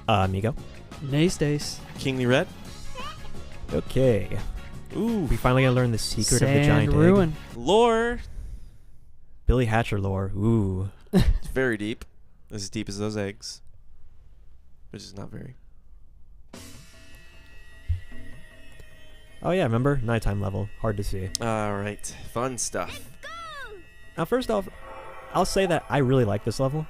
Amigo. Nace. Kingly Red. Okay. Ooh. We finally gonna learn the secret of the Sand giant ruin. egg. Lore. Billy Hatcher lore. Ooh. It's very deep. As deep as those eggs. Which is not very. Oh yeah, remember? Nighttime level. Hard to see. Alright. Fun stuff. Now first off, I'll say that I really like this level.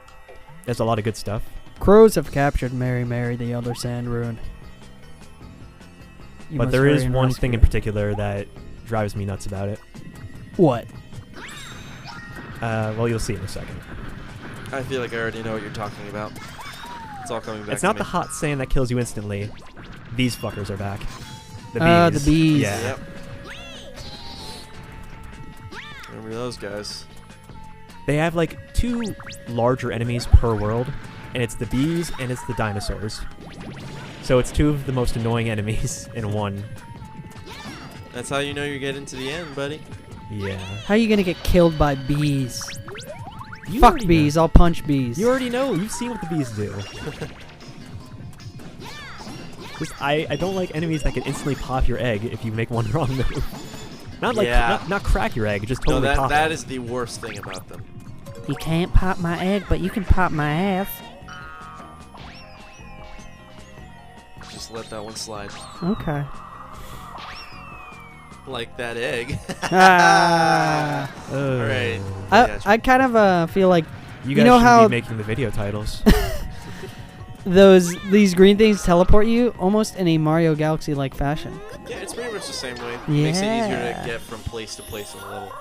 There's a lot of good stuff. Crows have captured Mary Mary, the Elder Sand Ruin. You But must there hurry is and one rescue thing in her. particular that drives me nuts about it. What? Well, you'll see in a second. I feel like I already know what you're talking about. It's all coming back It's not to the me. hot sand that kills you instantly. These fuckers are back. The bees. The bees. Yeah. Yep. Remember those guys. They have like 2 larger enemies per world, and it's the bees and it's the dinosaurs. So it's 2 of the most annoying enemies in one. That's how you know you're getting to the end, buddy. Yeah. How are you gonna get killed by bees? You Fuck already bees. know. I'll punch bees. You already know. You've seen what the bees do. I don't like enemies that can instantly pop your egg if you make one wrong move. Not like not crack your egg, just totally no, pop that it. is the worst thing about them. You can't pop my egg, but you can pop my ass. Just let that one slide. Okay. Like that egg. Ah. Alright. I kind of feel like You guys know should how- be making the video titles. these green things teleport you almost in a Mario Galaxy like fashion. Yeah, it's pretty much the same way. Makes it easier Yeah. to get from place to place on the level.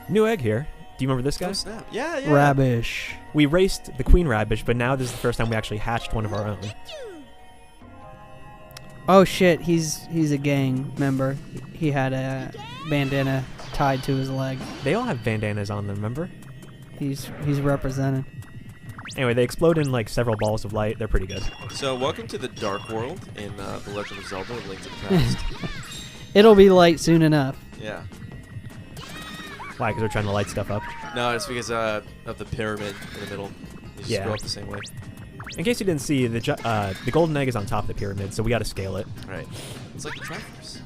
New egg here. Do you remember this guy? Oh, snap. Yeah, yeah. Rabbish. We raced the queen rabbish, but now this is the first time we actually hatched one of our own. Oh shit, he's a gang member. He had a bandana tied to his leg. They all have bandanas on them, remember? He's represented. Anyway, they explode in like several balls of light. They're pretty good. So, welcome to the Dark World in The Legend of Zelda: A Link to the Past. It'll be light soon enough. Yeah. Why? Because we're trying to light stuff up. No, it's because of the pyramid in the middle. You just Yeah. go up the same way. In case you didn't see, the golden egg is on top of the pyramid, so we got to scale it. Right. It's like the Triforce.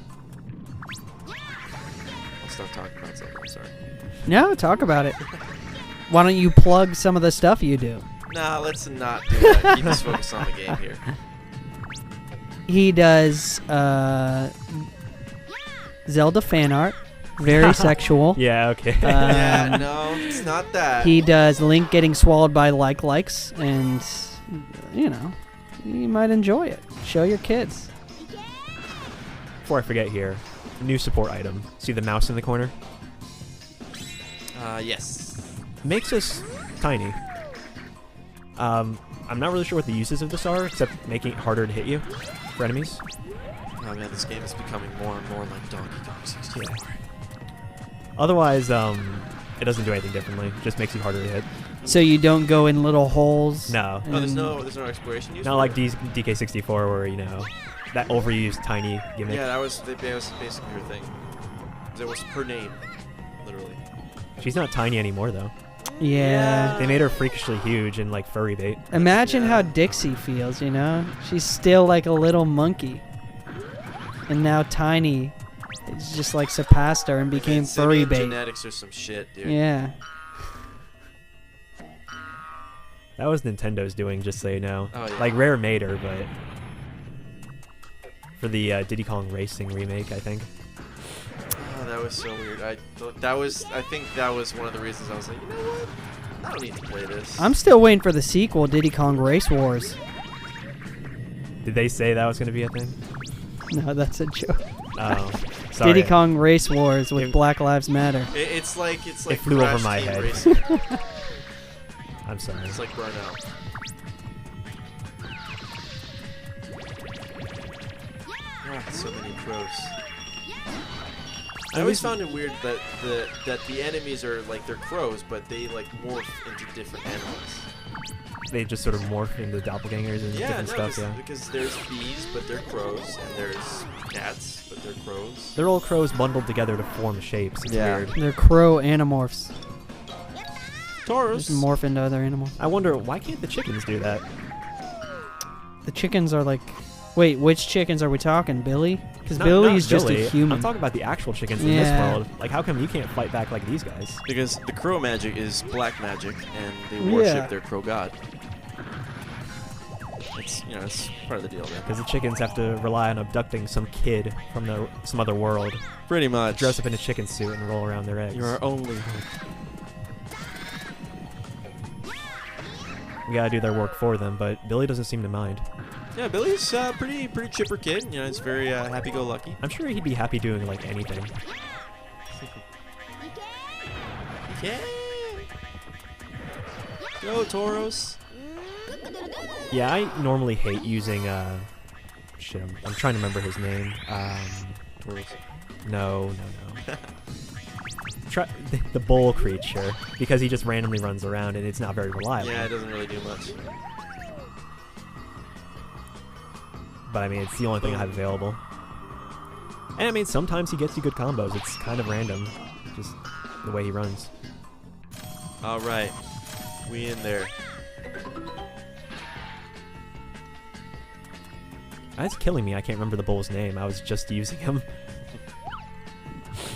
I'll stop talking about Zelda. I'm sorry. No, talk about it. Why don't you plug some of the stuff you do? Nah, let's not do that. Keep us focused on the game here. He does Zelda fan art, very sexual. Yeah. Okay. Yeah, no, it's not that. He does Link getting swallowed by likes, and you know, you might enjoy it. Show your kids. Before I forget here, new support item. See the mouse in the corner? Yes. Makes us tiny. I'm not really sure what the uses of this are, except making it harder to hit you for enemies. Oh man, this game is becoming more and more like Donkey Kong 64. Otherwise, it doesn't do anything differently. Just makes you harder to hit. So you don't go in little holes. No. Oh, there's and- no exploration use. Not for like it? DK64 where, you know, that overused tiny gimmick. Yeah, that was basically her thing. It was her name, literally. She's not tiny anymore, though. Yeah. They made her freakishly huge and, like, furry bait. Imagine Yeah. how Dixie feels, you know? She's still like a little monkey. And now Tiny is just like surpassed her and became furry Simian bait. genetics or some shit, dude. Yeah. That was Nintendo's doing, just so you know. Oh, yeah. Like, Rare made her, but... For the Diddy Kong Racing remake, I think. Oh, that was so weird. I think that was one of the reasons I was like, you know what? I don't need to play this. I'm still waiting for the sequel, Diddy Kong Race Wars. Did they say that was going to be a thing? No, that's a joke. Oh, sorry. Diddy Kong Race Wars with It- Black Lives Matter. It's like flew over Crash my Team head. Racing. I'm sorry. It's like Burnout. Ah, so many crows. I always found it weird that the enemies are like they're crows, but they like morph into different animals. They just sort of morph into doppelgangers and Yeah, different no, stuff, yeah. because there's bees, but they're crows, and there's cats, but they're crows. They're all crows bundled together to form shapes. It's Yeah. weird. They're crow animorphs. Taurus. Just morph into other animals. I wonder, why can't the chickens do that? The chickens are like... Wait, which chickens are we talking? Billy? Because Not Billy's just Billy. a human. I'm talking about the actual chickens in this Yeah. world. Like, how come you can't fight back like these guys? Because the crow magic is black magic, and they worship their crow god. It's it's part of the deal, man. Because the chickens have to rely on abducting some kid from some other world, Pretty much. dress up in a chicken suit, and roll around their eggs. Your only hope. We gotta do their work for them, but Billy doesn't seem to mind. Yeah, Billy's pretty chipper kid. He's very happy-go-lucky. I'm sure he'd be happy doing like anything. Yeah. Go Tauros. Yeah, I normally hate using shit. I'm trying to remember his name. Tauros. No. Try the bull creature, because he just randomly runs around and it's not very reliable. Yeah, it doesn't really do much. But I mean, it's the only thing I have available. And I mean, sometimes he gets you good combos. It's kind of random, just the way he runs. All right, we in there. That's killing me. I can't remember the bull's name. I was just using him.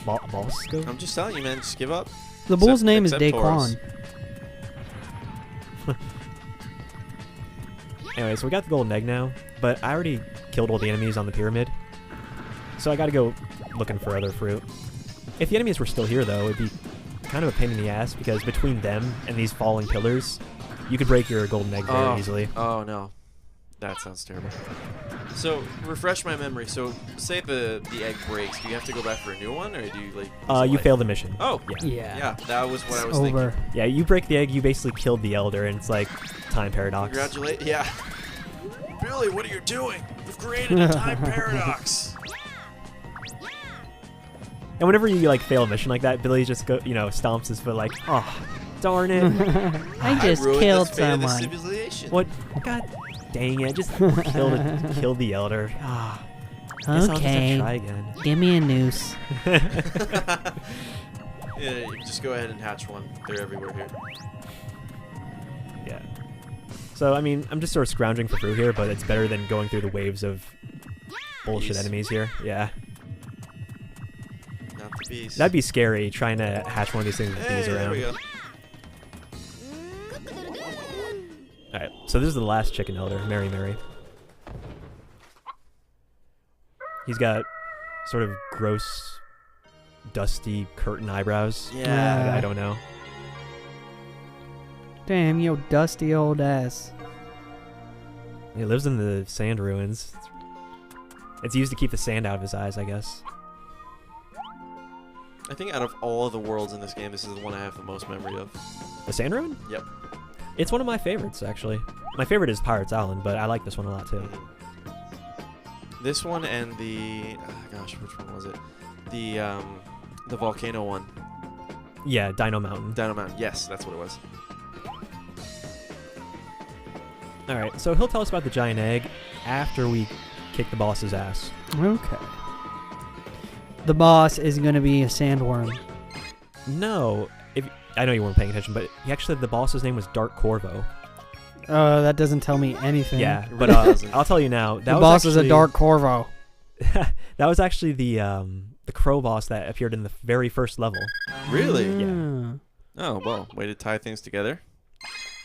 Bosco? I'm just telling you, man. Just give up. The bull's name is except Daquan. Tauros. Anyway, so we got the golden egg now, but I already killed all the enemies on the pyramid, so I gotta go looking for other fruit. If the enemies were still here, though, it'd be kind of a pain in the ass, because between them and these falling pillars, you could break your golden egg very easily. Oh no, that sounds terrible. So refresh my memory. So say the egg breaks, do you have to go back for a new one, or do you like? You fail the mission. Oh yeah. Yeah, that was what I was Over. thinking. Yeah, you break the egg, you basically killed the elder, and it's like time paradox. Congratulate. Yeah. Billy, what are you doing? You've created a time paradox. And whenever you like fail a mission like that, Billy just stomps his foot like, oh, darn it. I just ruined killed the fate of the someone. civilization. What? God dang it! Just killed the elder. Ah. Guess I'll just have to Okay, try again. give me a noose. Yeah, you just go ahead and hatch one. They're everywhere here. Yeah. So, I mean, I'm just sort of scrounging for fruit here, but it's better than going through the waves of bullshit Bees. enemies here. Yeah. Not the bees. That'd be scary, trying to hatch one of these things with bees There around. we go. Alright, so this is the last chicken elder, Mary. He's got sort of gross, dusty curtain eyebrows. Yeah. I don't know. Damn, yo dusty old ass. He lives in the sand ruins. It's used to keep the sand out of his eyes, I guess. I think out of all the worlds in this game, this is the one I have the most memory of. The sand ruin? Yep. It's one of my favorites, actually. My favorite is Pirates Island, but I like this one a lot, too. Mhm. This one and the gosh, which one was it? The volcano one. Yeah, Dino Mountain. Dino Mountain. Yes, that's what it was. Alright, so he'll tell us about the giant egg after we kick the boss's ass. Okay. The boss is gonna be a sandworm. No, I know you weren't paying attention, but he actually said the boss's name was Dark Corvo. That doesn't tell me anything. Yeah, It but really doesn't. I'll tell you now. That The was boss is a actually- dark Corvo. That was actually the crow boss that appeared in the very first level. Really? Yeah. Oh well, way to tie things together.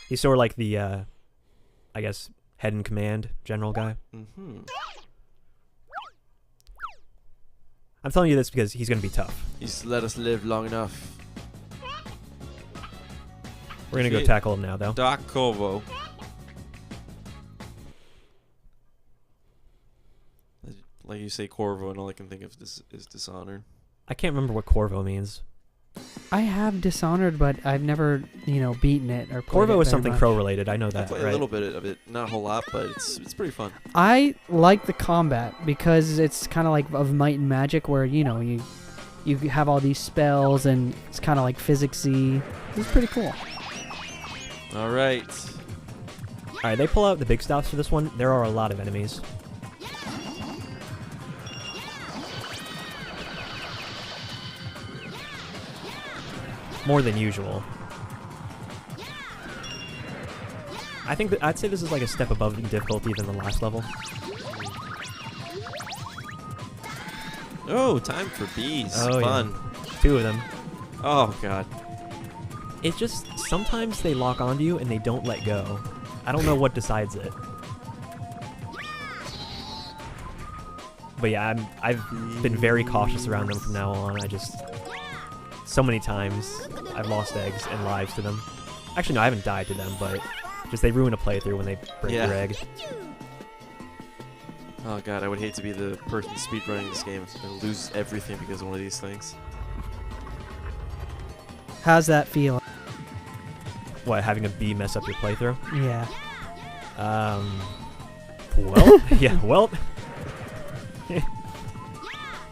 He's sort of like the, I guess, head in command general guy. Mm-hmm. I'm telling you this because he's going to be tough. He's let us live long enough. We're going to go Defeat tackle him now, though. Doc Corvo. Like you say Corvo, and all I can think of is Dishonored. I can't remember what Corvo means. I have Dishonored, but I've never, beaten it or played Corvo it is very something much. crow related. I know I that, played right? a little bit of it, not a whole lot, but it's pretty fun. I like the combat because it's kind of like of Might and Magic, where you have all these spells and it's kind of like physicsy. It's pretty cool. All right. All right, they pull out the big stops for this one. There are a lot of enemies. More than usual. I think I'd say this is like a step above in difficulty than the last level. Oh, time for bees. Oh, Fun. yeah. 2 of them. Oh, God. It's just sometimes they lock onto you and they don't let go. I don't know what decides it. But yeah, I've been very cautious around them from now on. So many times I've lost eggs and lives to them. Actually, no, I haven't died to them, but just they ruin a playthrough when they break your egg. Oh, God, I would hate to be the person speedrunning this game and lose everything because of one of these things. How's that feel? What, having a bee mess up your playthrough? Yeah. Well, yeah, well.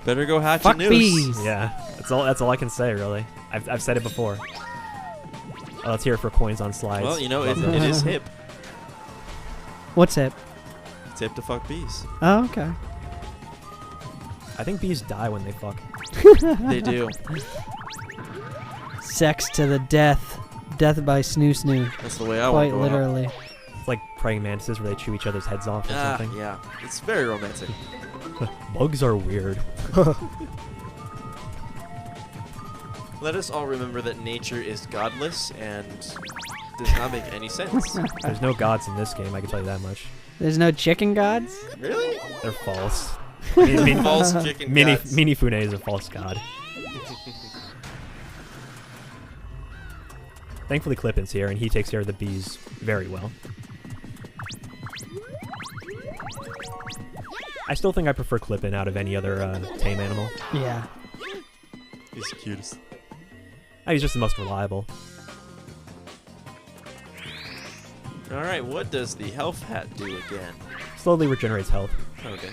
Better go hatch Fuck a noose. bees. Yeah, that's all I can say, really. I've said it before. Oh, let's hear it for coins on slides. Well, you know, it is hip. What's it? It's hip to fuck bees. Oh, okay. I think bees die when they fuck. They do. Sex to the death. Death by snoo snoo. That's the way I want Quite to go literally. It's like praying mantises where they chew each other's heads off or something. Yeah. It's very romantic. Bugs are weird. Let us all remember that nature is godless and does not make any sense. There's no gods in this game, I can tell you that much. There's no chicken gods? Really? They're false. False chicken gods. Minifune is a false god. Thankfully Clippin's here, and he takes care of the bees very well. I still think I prefer Clippin out of any other tame animal. Yeah. He's the cutest. He's just the most reliable. Alright, what does the health hat do again? Slowly regenerates health. Okay.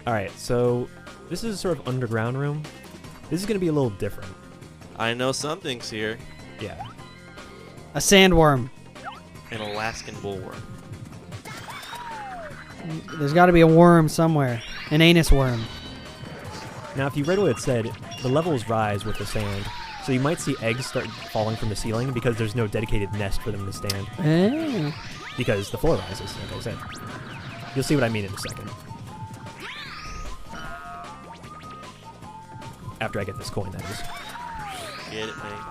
Alright, so this is a sort of underground room. This is going to be a little different. I know something's here. Yeah. A sandworm. An Alaskan bullworm. There's got to be a worm somewhere. An anus worm. Now, if you read what it said, the levels rise with the sand. So you might see eggs start falling from the ceiling because there's no dedicated nest for them to stand. Oh. Because the floor rises, like I said. You'll see what I mean in a second. After I get this coin, that is. Get it, man.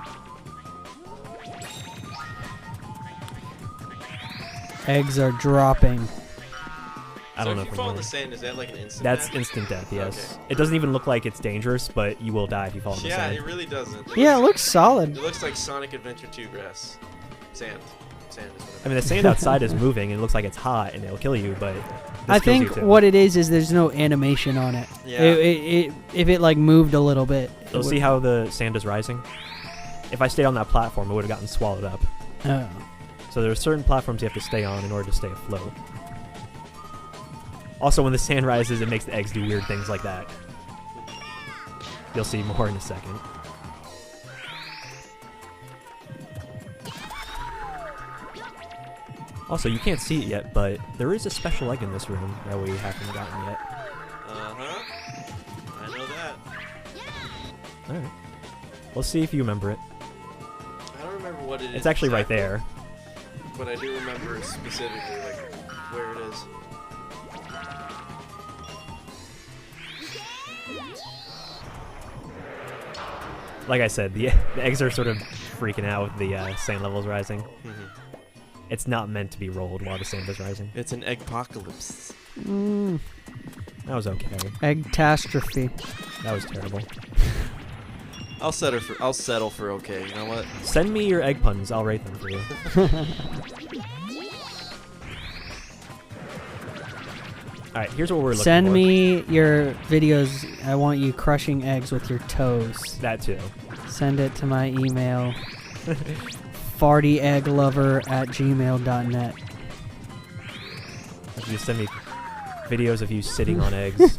Eggs are dropping. I don't know if if you fall in I'm the sand, is that like an instant That's death? instant death, yes. Okay. It doesn't even look like it's dangerous, but you will die if you fall in the Yeah, sand. it really doesn't. Yeah, it looks solid. It looks like Sonic Adventure 2 grass. Sand. Sand is what I mean, the sand outside is moving, and it looks like it's hot, and it'll kill you, but this I kills you think too. what it is there's no animation on it. Yeah. If it like moved a little bit. it You'll would- see how the sand is rising? If I stayed on that platform, it would have gotten swallowed up. Oh. So there are certain platforms you have to stay on in order to stay afloat. Also, when the sand rises, it makes the eggs do weird things like that. You'll see more in a second. Also, you can't see it yet, but there is a special egg in this room that we haven't gotten yet. Uh-huh. I know that. Alright. Let's see if you remember it. I don't remember what it is. It's actually right exactly, there. But I do remember specifically, like, where it is. Like I said, the eggs are sort of freaking out with the sand levels rising. It's not meant to be rolled while the sand is rising. It's an eggpocalypse. That was okay. Eggtastrophe. That was terrible. I'll settle for okay. You know what? Send me your egg puns. I'll rate them for you. Alright, here's what we're looking for. Send me your videos. I want you crushing eggs with your toes. That too. Send it to my email. fartyegglover@gmail.net. If you send me videos of you sitting on eggs.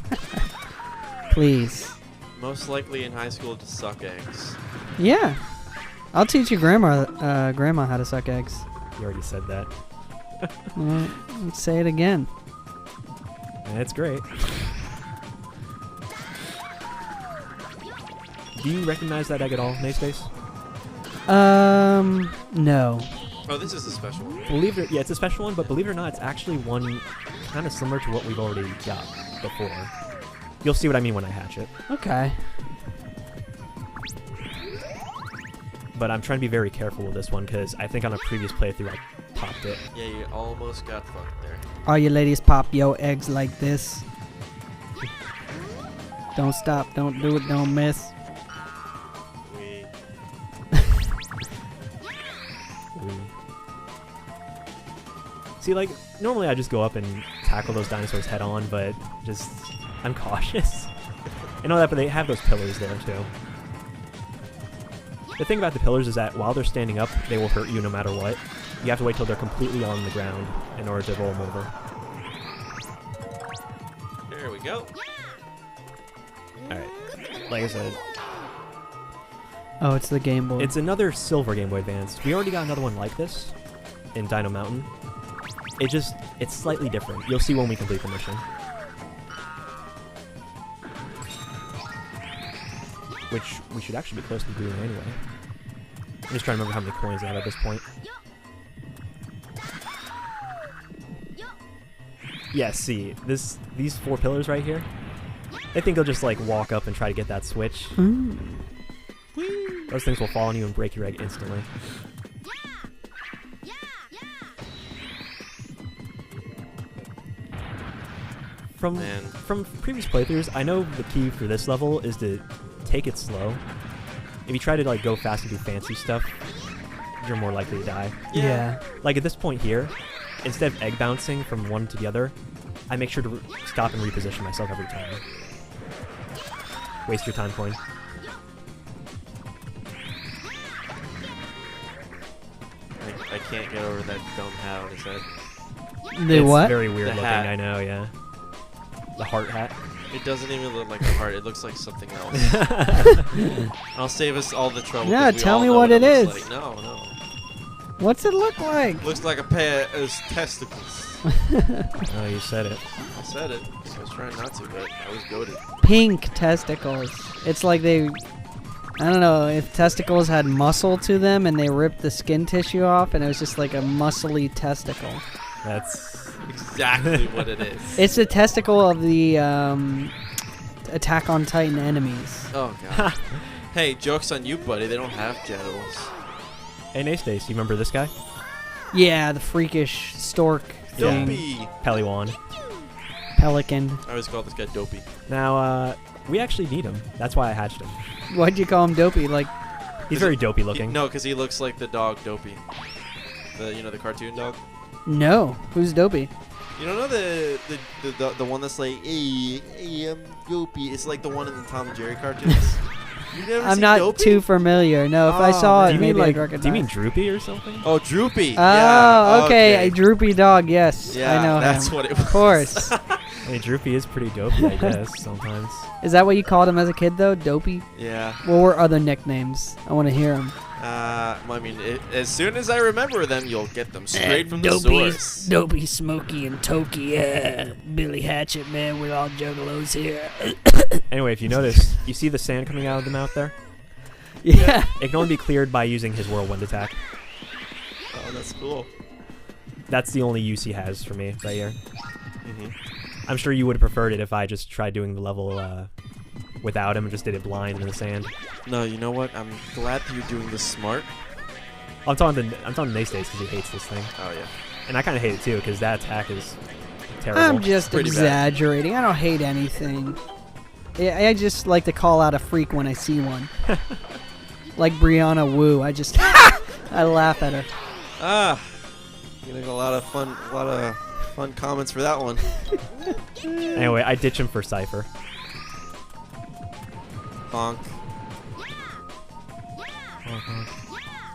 Please. Most likely in high school to suck eggs. Yeah. I'll teach your grandma how to suck eggs. You already said that. Let's say it again. That's great. Do you recognize that egg at all, Nayspace? No. Oh, this is a special one. Yeah, it's a special one, but believe it or not, it's actually one kind of similar to what we've already got before. You'll see what I mean when I hatch it. Okay. But I'm trying to be very careful with this one because I think on a previous playthrough I popped it. Yeah, you almost got fucked there. All you ladies pop your eggs like this. Don't stop, don't do it, don't miss. We. See, like, normally I just go up and tackle those dinosaurs head on, but just, I'm cautious. And all that, but they have those pillars there, too. The thing about the pillars is that while they're standing up, they will hurt you no matter what. You have to wait till they're completely on the ground in order to roll them over. There we go. Alright. Like I said, Oh, it's the Game Boy. it's another silver Game Boy Advance. We already got another one like this in Dino Mountain. It's slightly different. You'll see when we complete the mission. Which we should actually be close to doing anyway. I'm just trying to remember how many coins I have at this point. Yeah, see, these 4 pillars right here, I think they'll just like walk up and try to get that switch. Mm. Those things will fall on you and break your egg instantly. From previous playthroughs, I know the key for this level is to take it slow. If you try to like go fast and do fancy stuff, you're more likely to die. Yeah. Like at this point here, instead of egg bouncing from one to the other, I make sure to stop and reposition myself every time. Waste your time coin. I can't get over that dumb hat on his head. The It's what? very weird The looking, hat. I know, yeah. The heart hat. It doesn't even look like a heart. It looks like something else. I'll save us all the trouble. 'cause Yeah, we tell all me know what it looks is. Like. No. What's it look like? Looks like a pair of testicles. Oh, you said it. I said it. So I was trying not to, but I was goated. Pink testicles. It's like they... I don't know if testicles had muscle to them and they ripped the skin tissue off and it was just like a muscly testicle. That's... Exactly what it is. It's the testicle of the Attack on Titan enemies. Oh, God. Hey, joke's on you, buddy. They don't have genitals. Hey, Nastace, you remember this guy? Yeah, the freakish stork thing. Dopey. Peliwan. Pelican. I always call this guy Dopey. Now, we actually need him. That's why I hatched him. Why'd you call him Dopey? Like, He's very dopey looking. No, because he looks like the dog Dopey. The cartoon dog. no. Who's Dopey? You don't know the one that's like, hey, I'm Dopey. It's like the one in the Tom and Jerry cartoons. You never I'm seen not Dopey? too familiar. No, if I Oh, saw man. it, Do you mean maybe I'd like? recognize. Do you mean Droopy or something? Oh, Droopy. Oh, Yeah. okay. A droopy dog. Yes, Yeah, I know that's him. what it was. Of course. I mean, Droopy is pretty dopey, I guess, sometimes. Is that what you called him as a kid, though? Dopey? Yeah. What were other nicknames? I want to hear them. I mean, as soon as I remember them, you'll get them straight from the source. Dopey, Smokey, and Toki. Yeah, Billy Hatchet, man. We're all juggalos here. Anyway, if you notice, you see the sand coming out of the mouth there? Yeah. It can only be cleared by using his whirlwind attack. Oh, that's cool. That's the only use he has for me right here. Mm-hmm. I'm sure you would have preferred it if I just tried doing the level without him and just did it blind in the sand. No, you know what? I'm glad that you're doing this smart. I'm talking to Nastace because he hates this thing. Oh, yeah. And I kind of hate it too because that attack is terrible. I'm just Pretty bad. exaggerating. I don't hate anything. I just like to call out a freak when I see one. Like Brianna Wu. I just... I laugh at her. Ah, getting a lot of fun comments for that one. Anyway, I ditch him for Cypher. Honk.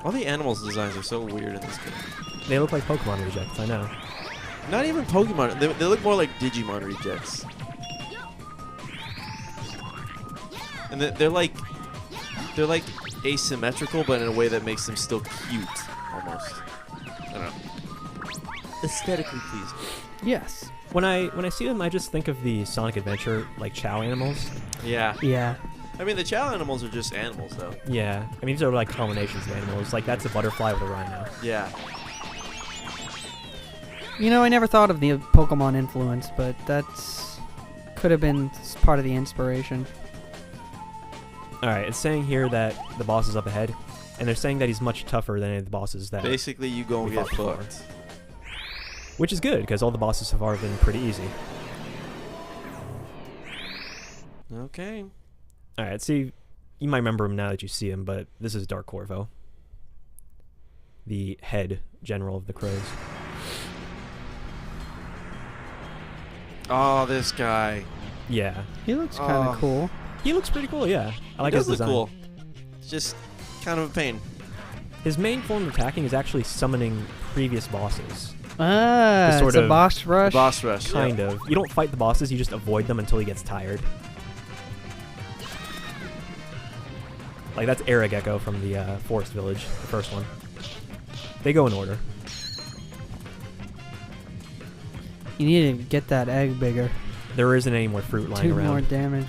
All the animals' designs are so weird in this game. They look like Pokemon rejects, I know. Not even Pokemon. They look more like Digimon rejects. And they're like asymmetrical, but in a way that makes them still cute, almost. I don't know. Aesthetically pleasing. Yes. When I see them, I just think of the Sonic Adventure like Chow animals. Yeah. Yeah. I mean, the Chow animals are just animals, though. Yeah, I mean these are like combinations of animals. Like that's a butterfly with a rhino. Yeah. You know, I never thought of the Pokemon influence, but that's could have been part of the inspiration. Alright, it's saying here that the boss is up ahead, and they're saying that he's much tougher than any of the bosses that... Basically, you go and we get fought fucked. Which is good, because all the bosses so far have been pretty easy. Okay. Alright, see, you might remember him now that you see him, but this is Dark Corvo. The head general of the crows. Oh, this guy. Yeah. He looks kind of cool. He looks pretty cool, yeah. I like He his does look design. cool. It's just kind of a pain. His main form of attacking is actually summoning previous bosses. Ah, The sort it's a of- boss rush. Boss rush. Kind of. You don't fight the bosses, you just avoid them until he gets tired. Like, that's Aragekko from the Forest Village, the first one. They go in order. You need to get that egg bigger. There isn't any more fruit lying 2 around. more damage.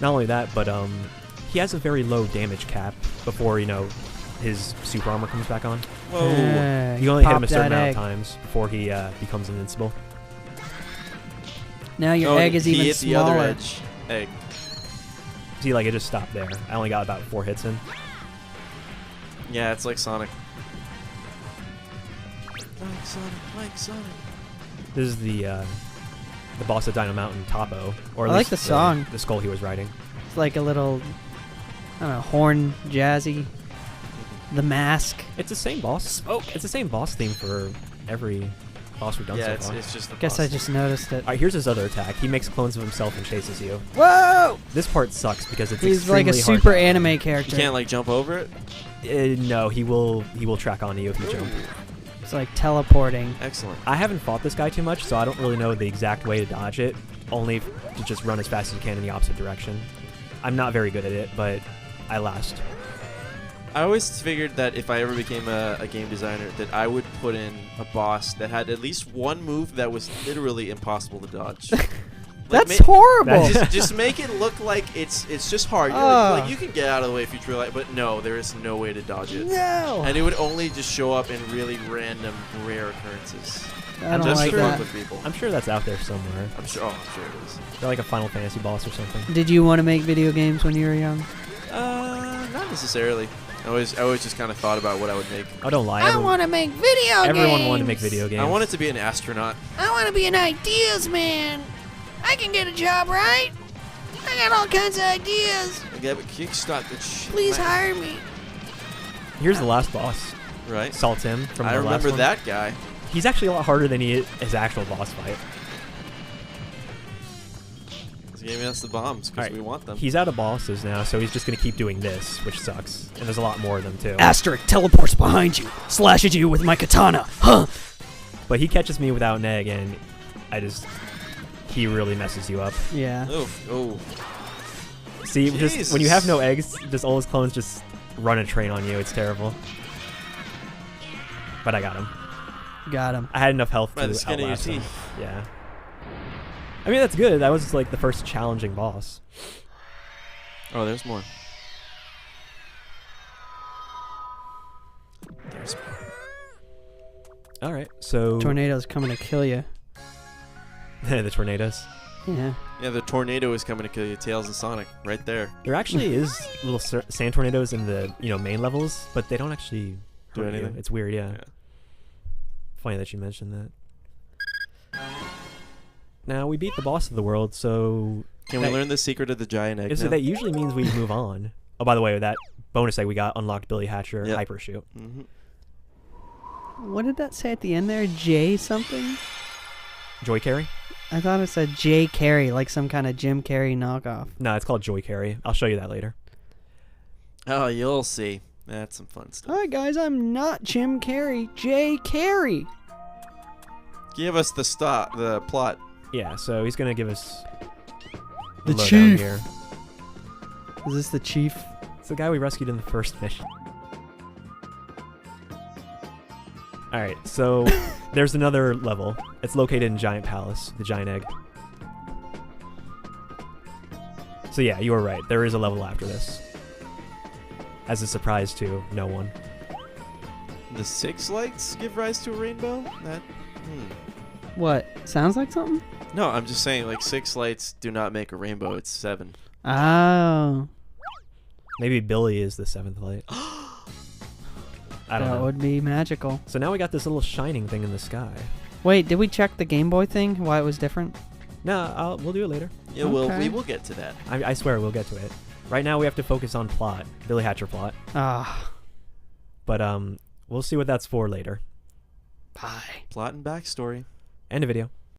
Not only that, but he has a very low damage cap before, you know, his super armor comes back on. Whoa. Yeah, You only hit him pop a certain that amount egg. of times before he becomes invincible. Now your Oh, egg is he even hit smaller. the other edge. Egg. See, like, it just stopped there. I only got about 4 hits in. Yeah, it's like Sonic. Like Sonic, like Sonic. This is the boss of Dino Mountain, Topo. Or at I like least the song. The skull he was riding. It's like a little, I don't know, horn, jazzy. The mask. It's the same boss. Smoke. It's the same boss theme for every boss we've done Yeah, so far. it's just the Guess boss. I just noticed it. Alright, here's his other attack. He makes clones of himself and chases you. Whoa! This part sucks because it's He's like a extremely hard super to- anime character. You can't like jump over it? No, he will track onto you if you jump. Ooh, It's like teleporting. excellent. I haven't fought this guy too much, so I don't really know the exact way to dodge it. Only to just run as fast as you can in the opposite direction. I'm not very good at it, but I last. I always figured that if I ever became a game designer, that I would put in a boss that had at least one move that was literally impossible to dodge. That's horrible. Just make it look like it's just hard. Like, you can get out of the way if you try, but no, there is no way to dodge it. No. And it would only just show up in really random, rare occurrences. I don't just like to fuck that. with people. I'm sure that's out there somewhere. I'm sure it is. They're like a Final Fantasy boss or something. Did you want to make video games when you were young? Not necessarily. I always just kind of thought about what I would make. Oh, don't lie. to make video Everyone wanted to make video games. I wanted to be an astronaut. I want to be an ideas man. I can get a job, right? I got all kinds of ideas. I got to kickstart that shit. Please hire me. Here's the last boss. Right. Saltim from I the last remember one. that guy. He's actually a lot harder than his actual boss fight. He's giving us the bombs because Alright, we want them. He's out of bosses now, so he's just going to keep doing this, which sucks. And there's a lot more of them, too. Asterisk teleports behind you, slashes you with my katana. Huh. But he catches me without an egg, and he really messes you up. Yeah. Oh. See, just Jesus. when you have no eggs, just all his clones just run a train on you. It's terrible. But I got him. Got him. I had enough health By to the skin of your outlast him. teeth. Yeah. I mean, that's good. That was like the first challenging boss. Oh, there's more. There's more. All right, so Tornado's coming to kill you. the tornadoes. Yeah. Yeah, the tornado is coming to kill you. Tails and Sonic, right there. There actually is little sand tornadoes in the main levels, but they don't actually Do hurt you. anything? It's weird, yeah. Yeah. Funny that you mentioned that. Now we beat the boss of the world, so Can we learn the secret of the giant egg so now? that usually means we move on. Oh, by the way, that bonus egg we got unlocked Billy Hatcher Yep. Hyper Shoot. Mhm. What did that say at the end there? J something? Joy Carry? I thought it said J Carrey, like some kind of Jim Carrey knockoff. No, it's called Joy Carry. I'll show you that later. Oh, you'll see. That's some fun stuff. Hi guys, I'm not Jim Carrey. J Carrey. Give us the plot. Yeah, so he's gonna give us The lowdown chief. here. Is this the chief? It's the guy we rescued in the first mission. Alright, so there's another level. It's located in Giant Palace, the Giant Egg. So yeah, you were right. There is a level after this. As a surprise to no one. The 6 lights give rise to a rainbow? That. What? Sounds like something? No, I'm just saying, like, 6 lights do not make a rainbow. It's 7. Oh. Maybe Billy is the 7th light. I don't That know. would be magical. So now we got this little shining thing in the sky. Wait, did we check the Game Boy thing? Why it was different? No, we'll do it later. Yeah, Okay. we will get to that. I swear we'll get to it. Right now we have to focus on plot. Billy Hatcher plot. Ah. But we'll see what that's for later. Bye. Plot and backstory. End of video.